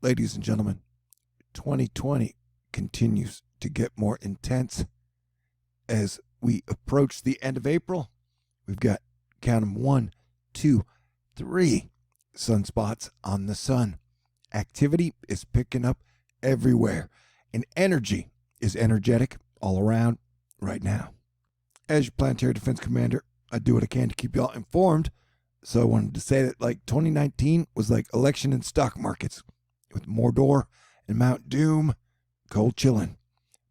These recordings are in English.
Ladies and gentlemen, 2020 continues to get more intense as we approach the end of April. We've got, count them, 1, 2, 3 sunspots on the sun. Activity is picking up everywhere, and energy is energetic all around right now. As your planetary defense commander, I do what I can to keep y'all informed. So I wanted to say that 2019 was like election and stock markets, with Mordor and Mount Doom cold chilling.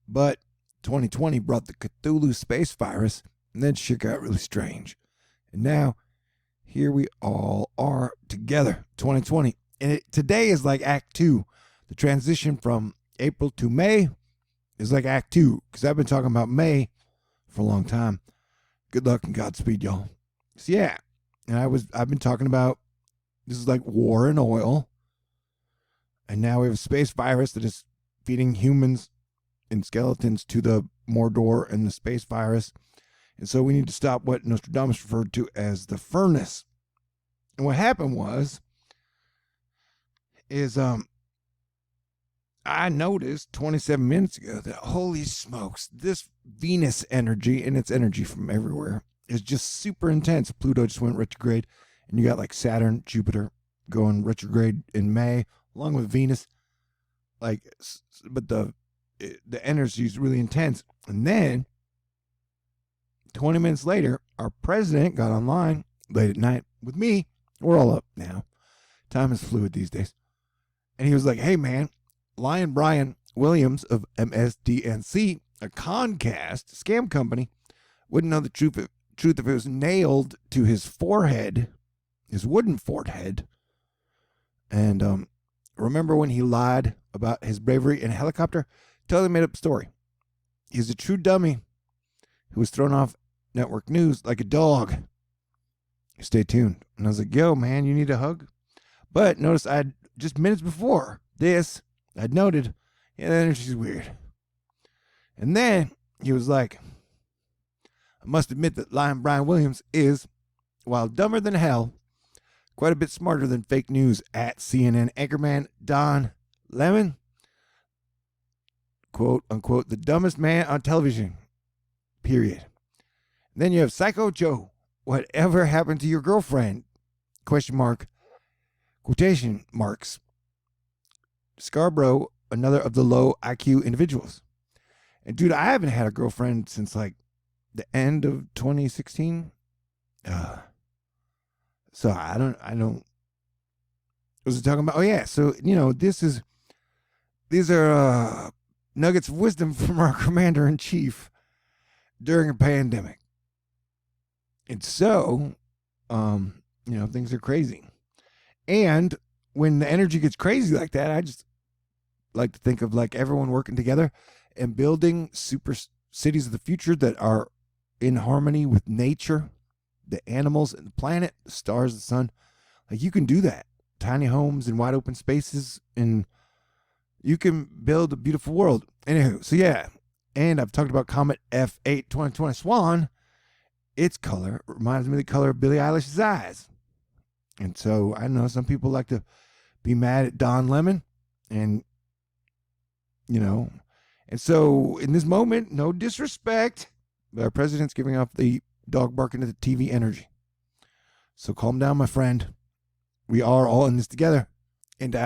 But 2020 brought the Cthulhu space virus, and then shit got really strange. And now, here we all are together, 2020. And today is like Act 2. The transition from April to May is like Act 2, because I've been talking about May for a long time. Good luck and Godspeed, y'all. So yeah, and I've been talking about, this is like war and oil. And now we have a space virus that is feeding humans and skeletons to the Mordor and the space virus. And so we need to stop what Nostradamus referred to as the furnace. And what happened is I noticed 27 minutes ago that, holy smokes, this Venus energy, and it's energy from everywhere, is just super intense. Pluto just went retrograde, and you got like Saturn, Jupiter going retrograde in May, along with Venus. But the energy is really intense. And then 20 minutes later, our president got online late at night with me. We're all up now. Time is fluid these days. And he was like, hey man, Lion Brian Williams of MSDNC, a Concast scam company, wouldn't know the truth if it was nailed to his forehead, his wooden forehead. And remember when he lied about his bravery in a helicopter? Totally made up story. He's a true dummy who was thrown off network news like a dog. Stay tuned. And I was like, yo, man, you need a hug? But notice I'd just minutes before this, I'd noted, yeah, the energy's weird. And then he was like, I must admit that Lion Brian Williams is, while dumber than hell, quite a bit smarter than fake news at CNN anchorman Don Lemon. Quote, unquote, the dumbest man on television. Period. And then you have Psycho Joe. Whatever happened to your girlfriend? Question mark. Quotation marks. Scarborough, another of the low IQ individuals. And dude, I haven't had a girlfriend since like the end of 2016. So I don't, what was it talking about? Oh yeah. So, these are nuggets of wisdom from our commander in chief during a pandemic. And so, things are crazy. And when the energy gets crazy like that, I just like to think of like everyone working together and building super cities of the future that are in harmony with nature, the animals and the planet, the stars, the sun. Like you can do that. Tiny homes in wide open spaces, and you can build a beautiful world. Anywho, so yeah. And I've talked about Comet F8 2020 Swan. Its color reminds me of the color of Billie Eilish's eyes. And so, I don't know, some people like to be mad at Don Lemon. And, and so in this moment, no disrespect, but our president's giving off the dog barking at the TV energy. So calm down, my friend. We are all in this together. And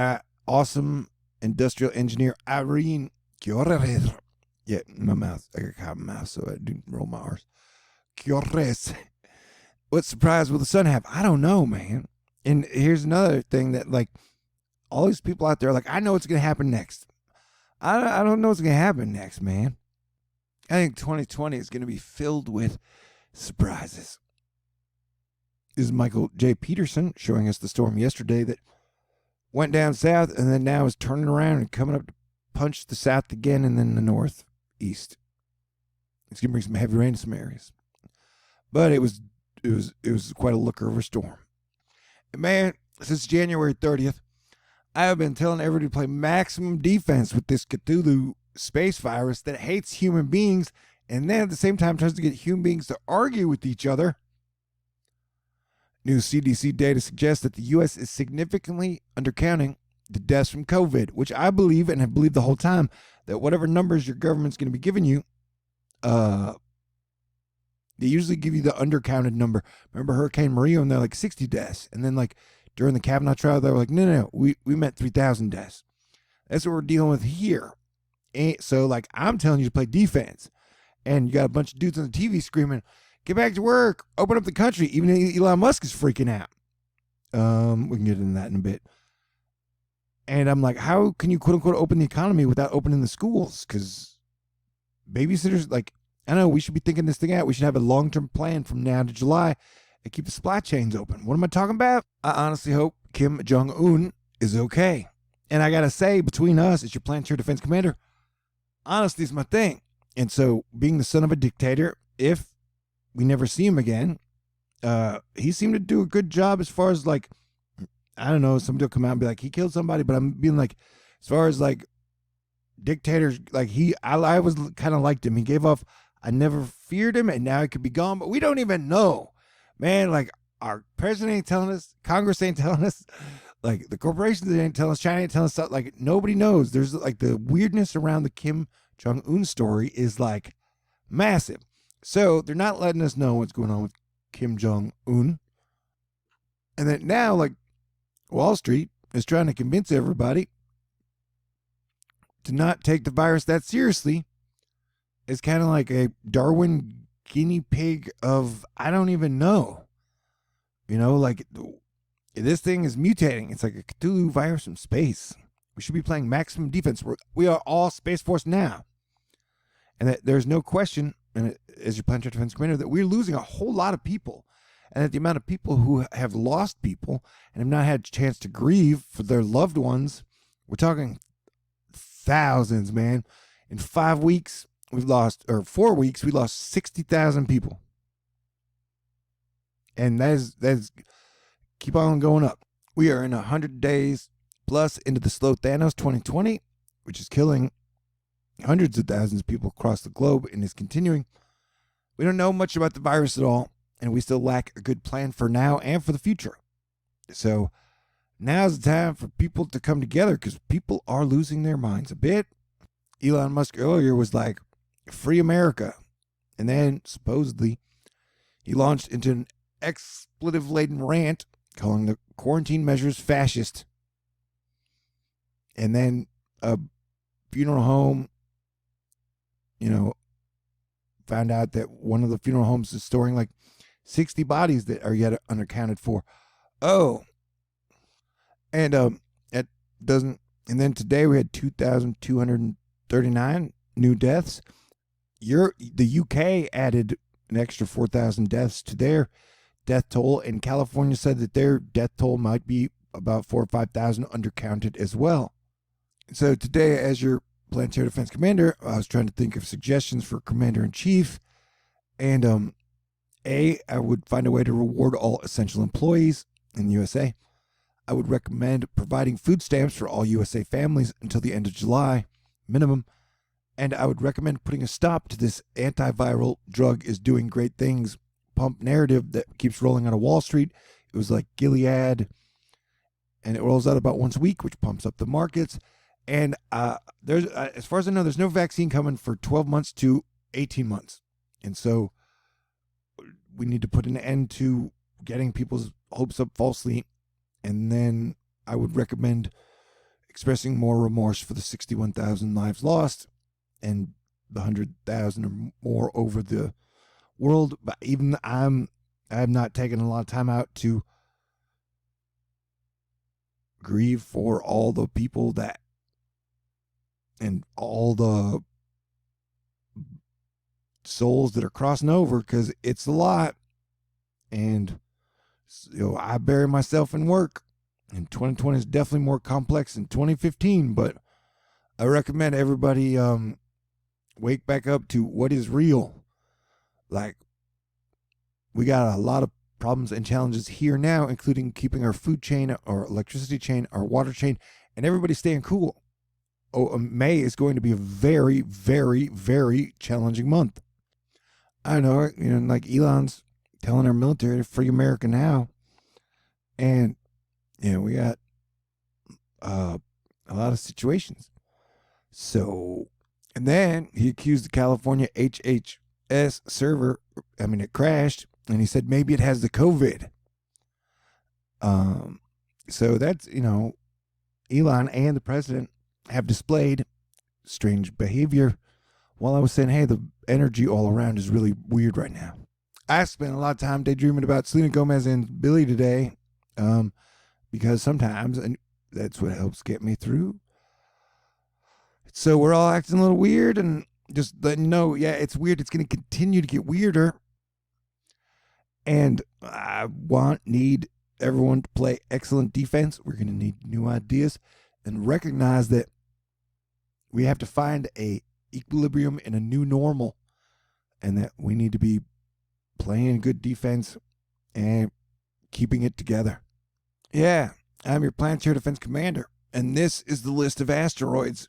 awesome industrial engineer Irene Chiorres. Yeah, my mouth. I got cotton mouth, so I do roll my R's. Chiorres. What surprise will the sun have? I don't know, man. And here's another thing that, like, all these people out there are like, I know what's going to happen next. I don't know what's going to happen next, man. I think 2020 is going to be filled with surprises. This is Michael J. Peterson showing us the storm yesterday that went down south and then now is turning around and coming up to punch the south again and then the northeast. It's going to bring some heavy rain to some areas. But it was quite a looker of a storm. And man, since January 30th, I have been telling everybody to play maximum defense with this Cthulhu space virus that hates human beings and then at the same time tries to get human beings to argue with each other. New CDC data suggests that the U.S. is significantly undercounting the deaths from COVID, which I believe and have believed the whole time that whatever numbers your government's going to be giving you, they usually give you the undercounted number. Remember Hurricane Maria, and they're like 60 deaths. And then like during the Kavanaugh trial, they were like, no, we meant 3,000 deaths. That's what we're dealing with here. And so like I'm telling you to play defense. And you got a bunch of dudes on the TV screaming, get back to work, open up the country. Even Elon Musk is freaking out. We can get into that in a bit. And I'm like, how can you quote unquote open the economy without opening the schools? Because babysitters, like, I don't know, we should be thinking this thing out. We should have a long-term plan from now to July and keep the supply chains open. What am I talking about? I honestly hope Kim Jong Un is okay. And I got to say, between us, as your planetary defense commander, honesty is my thing. And so being the son of a dictator, if we never see him again, he seemed to do a good job as far as like, I don't know, somebody will come out and be like, he killed somebody, but I'm being like, as far as like dictators, like I was kind of liked him. He gave off, I never feared him, and now he could be gone, but we don't even know, man. Like our president ain't telling us, Congress ain't telling us, like the corporations ain't telling us, China ain't telling us, like nobody knows. There's like the weirdness around the Kim Jong Un story is like massive. So they're not letting us know what's going on with Kim Jong Un. And then now, like, Wall Street is trying to convince everybody to not take the virus that seriously. It's kind of like a Darwin guinea pig of, I don't even know. You know, like this thing is mutating. It's like a Cthulhu virus from space. We should be playing maximum defense. We are all Space Force now. And that there's no question, and as your planetary defense commander, that we're losing a whole lot of people. And that the amount of people who have lost people and have not had a chance to grieve for their loved ones, we're talking thousands, man. In 5 weeks, we've lost, or 4 weeks, we lost 60,000 people. And that's keep on going up. We are in 100 days plus into the slow Thanos 2020, which is killing hundreds of thousands of people across the globe and is continuing. We don't know much about the virus at all, and we still lack a good plan for now and for the future. So now's the time for people to come together because people are losing their minds a bit. Elon Musk earlier was like, free America. And then supposedly he launched into an expletive-laden rant calling the quarantine measures fascist. And then a funeral home, found out that one of the funeral homes is storing like 60 bodies that are yet unaccounted for. Oh. And it doesn't. And then today we had 2,239 new deaths. The UK added an extra 4,000 deaths to their death toll, and California said that their death toll might be about 4,000 or 5,000 undercounted as well. So today, as your planetary defense commander, I was trying to think of suggestions for commander-in-chief, and I would find a way to reward all essential employees in the USA. I would recommend providing food stamps for all USA families until the end of July, minimum. And I would recommend putting a stop to this antiviral drug is doing great things pump narrative that keeps rolling out of Wall Street. It was like Gilead, and it rolls out about once a week, which pumps up the markets. And there's, as far as I know, there's no vaccine coming for 12 months to 18 months. And so we need to put an end to getting people's hopes up falsely. And then I would recommend expressing more remorse for the 61,000 lives lost and the 100,000 or more over the world. But even I have not taken a lot of time out to grieve for all the people that and all the souls that are crossing over, because it's a lot. And I bury myself in work, and 2020 is definitely more complex than 2015, but I recommend everybody wake back up to what is real. Like, we got a lot of problems and challenges here now, including keeping our food chain, our electricity chain, our water chain, and everybody staying cool. May is going to be a very, very, very challenging month. I know, like Elon's telling our military to free America now. And, we got a lot of situations. So, and then he accused the California HHS server. It crashed, and he said maybe it has the COVID. So that's, Elon and the president have displayed strange behavior while I was saying, hey, the energy all around is really weird right now. I spent a lot of time daydreaming about Selena Gomez and Billy today, because sometimes, and that's what helps get me through. So we're all acting a little weird, and just letting you know, yeah, it's weird. It's going to continue to get weirder. And I need everyone to play excellent defense. We're going to need new ideas and recognize that we have to find a equilibrium in a new normal, and that we need to be playing good defense and keeping it together. Yeah, I'm your Planetary Defense Commander, and this is the list of asteroids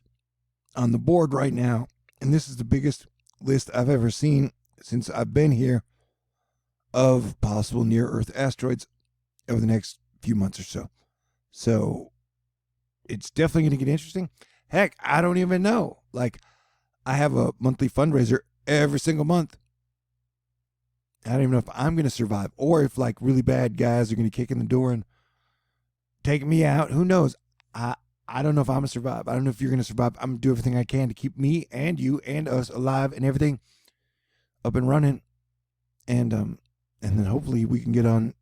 on the board right now. And this is the biggest list I've ever seen since I've been here of possible near-Earth asteroids over the next few months or so. So it's definitely going to get interesting. Heck, I don't even know. Like, I have a monthly fundraiser every single month. I don't even know if I'm going to survive, or if like really bad guys are going to kick in the door and take me out. Who knows? I don't know if I'm going to survive. I don't know if you're going to survive. I'm going to do everything I can to keep me and you and us alive and everything up and running. And then hopefully we can get on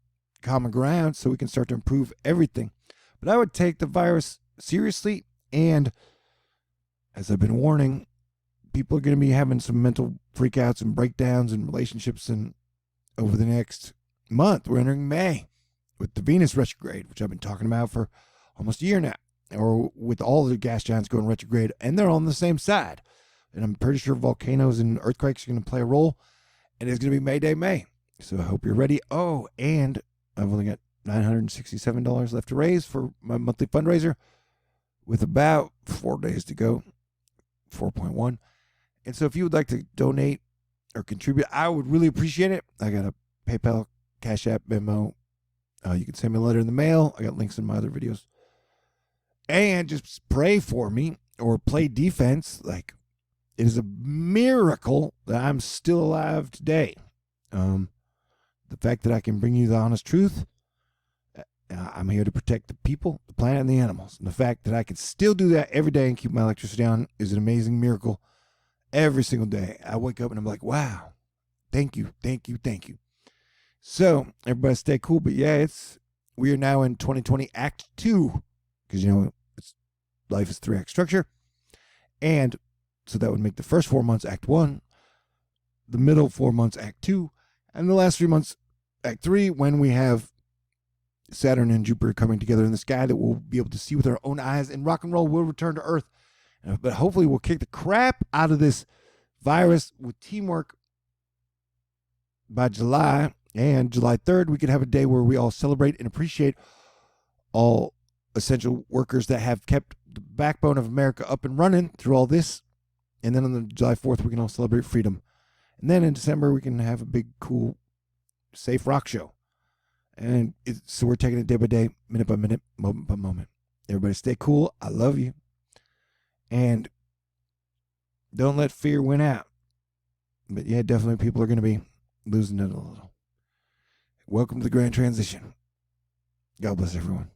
common ground so we can start to improve everything. But I would take the virus seriously, and as I've been warning, people are going to be having some mental freakouts and breakdowns in relationships, and over the next month, we're entering May with the Venus retrograde, which I've been talking about for almost a year now, or with all the gas giants going retrograde, and they're on the same side. And I'm pretty sure volcanoes and earthquakes are going to play a role, and it's going to be May Day, May. So I hope you're ready. Oh, and I've only got $967 left to raise for my monthly fundraiser, with about 4 days to go, 4.1. And so if you would like to donate or contribute, I would really appreciate it. I got a PayPal, CashApp, Venmo. You can send me a letter in the mail. I got links in my other videos. And just pray for me or play defense. Like, it is a miracle that I'm still alive today. The fact that I can bring you the honest truth. I'm here to protect the people, the planet, and the animals. And the fact that I can still do that every day and keep my electricity on is an amazing miracle. Every single day I wake up and I'm like, wow, thank you, thank you, thank you. So everybody stay cool. But yeah, we are now in 2020 Act 2, because life is 3-act structure. And so that would make the first 4 months Act 1, the middle 4 months Act 2, and the last 3 months Act 3, when we have Saturn and Jupiter coming together in the sky that we'll be able to see with our own eyes, and rock and roll will return to Earth. But hopefully we'll kick the crap out of this virus with teamwork by July. And July 3rd, we could have a day where we all celebrate and appreciate all essential workers that have kept the backbone of America up and running through all this. And then on the July 4th, we can all celebrate freedom. And then in December, we can have a big, cool, safe rock show. And so we're taking it day by day, minute by minute, moment by moment. Everybody stay cool. I love you. And don't let fear win out. But yeah, definitely people are going to be losing it a little. Welcome to the grand transition. God bless everyone.